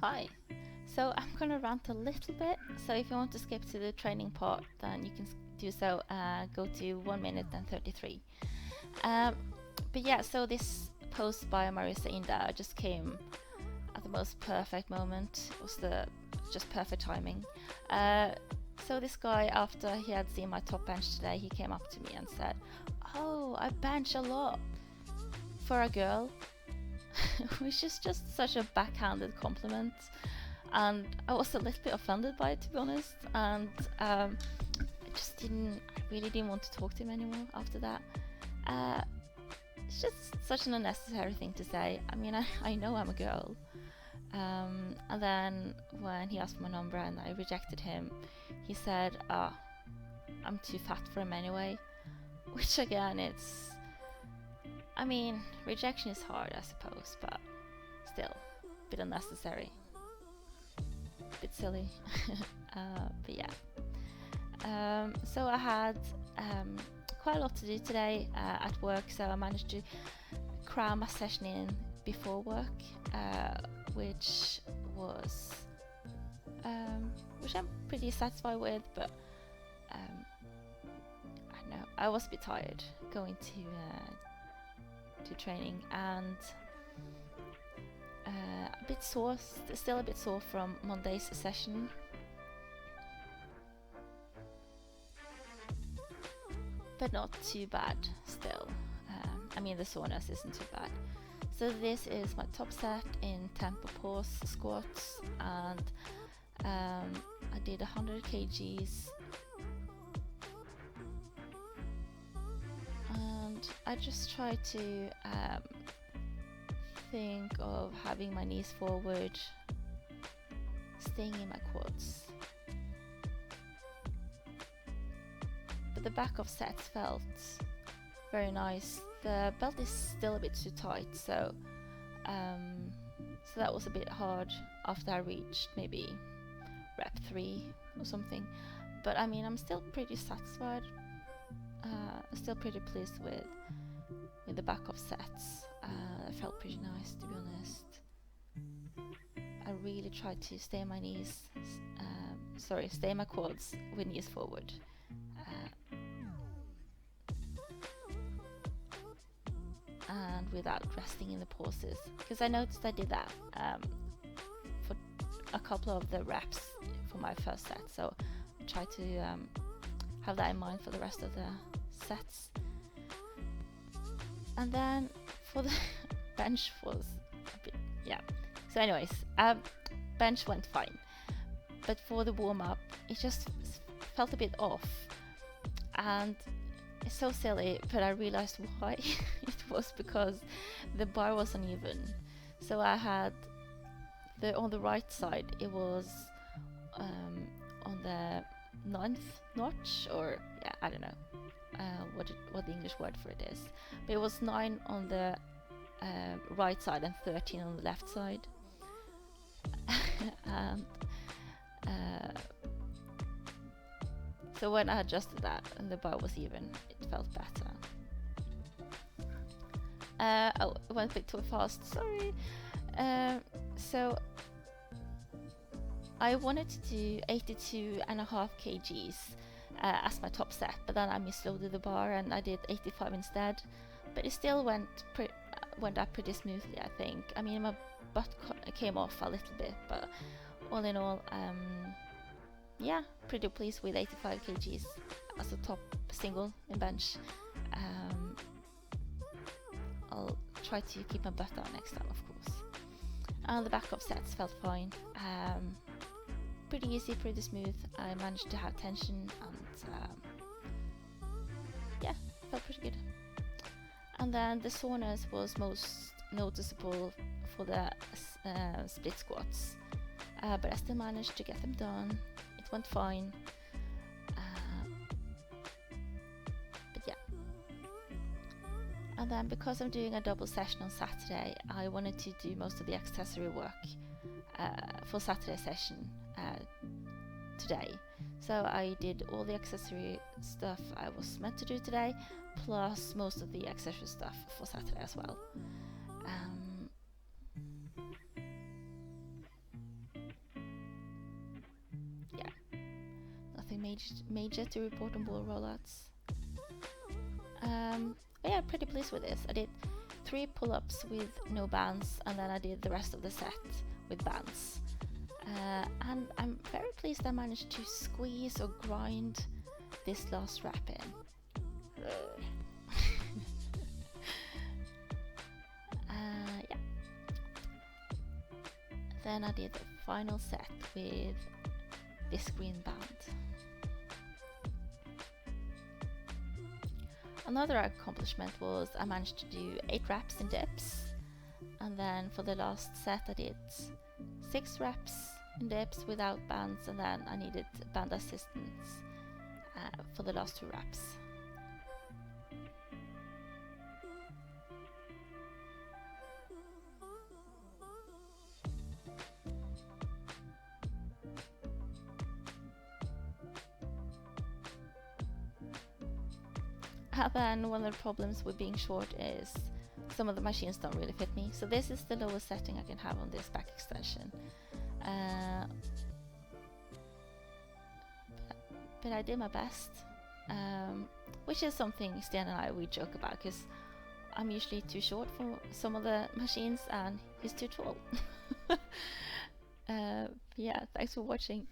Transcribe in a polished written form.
Hi. So I'm gonna rant a little bit. So if you want to skip to the training part, then you can do so. Go to 1 minute and 33. Um, but yeah, so this post by Marisa Inda just came at the most perfect moment. It was the just perfect timing. Uh, so this guy, after he had seen my top bench today, he came up to me and said, "Oh, I bench a lot for a girl," which is just such a backhanded compliment. And I was a little bit offended by it, to be honest. And I just really didn't want to talk to him anymore after that. Uh, it's just such an unnecessary thing to say. I mean, I know I'm a girl. And then when he asked for my number and I rejected him, he said, I'm too fat for him anyway. Which again, I mean, rejection is hard, I suppose, but still, a bit unnecessary. A bit silly. But yeah. So I had quite a lot to do today at work, so I managed to cram a session in before work, which was which I'm pretty satisfied with, but I don't know, I was a bit tired going to training, and a bit sore, still a bit sore from Monday's session. But not too bad still. I mean, the soreness isn't too bad. So this is my top set in tempo pause squats, and I did 100 kgs, and I just try to think of having my knees forward, staying in my quads. But the back of sets felt very nice. The belt is still a bit too tight, so that was a bit hard after I reached maybe rep 3 or something. But I mean, I'm still pretty satisfied. Still pretty pleased with the back of sets. It felt pretty nice, to be honest. I really tried to stay in my knees, stay in my quads with knees forward. And without resting in the pauses, because I noticed I did that for a couple of the reps for my first set, so I try to have that in mind for the rest of the sets. And then for the bench was a bit, so anyways, bench went fine, but for the warm-up it just felt a bit off, and it's so silly, but I realized why. It was because the bar was uneven. So I had on the right side, it was on the ninth notch, or I don't know what the English word for it is, but it was 9 on the right side and 13 on the left side. And so when I adjusted that and the bar was even, it felt better. I went a bit too fast, sorry. So I wanted to do 82.5 kgs as my top set, but then I misloaded the bar and I did 85 instead. But it still went up pretty smoothly, I think. I mean, my butt came off a little bit, but all in all, pretty pleased with 85 kgs as a top single in bench. I'll try to keep my butt down next time, of course. And the back of sets felt fine. Pretty easy, pretty smooth. I managed to have tension, and felt pretty good. And then the soreness was most noticeable for the split squats, but I still managed to get them done. It went fine. But yeah. And then because I'm doing a double session on Saturday, I wanted to do most of the accessory work for Saturday session today. So I did all the accessory stuff I was meant to do today, plus most of the accessory stuff for Saturday as well. major to report on ball rollouts. But yeah, pretty pleased with this. I did 3 pull-ups with no bands, and then I did the rest of the set with bands. And I'm very pleased I managed to squeeze or grind this last rep in. Yeah. Then I did the final set with this green band. Another accomplishment was I managed to do 8 reps in dips, and then for the last set I did 6 reps in dips without bands, and then I needed band assistance for the last 2 reps. And then one of the problems with being short is some of the machines don't really fit me. So this is the lowest setting I can have on this back extension. But I did my best, which is something Sten and we joke about, because I'm usually too short for some of the machines and he's too tall. Yeah, thanks for watching.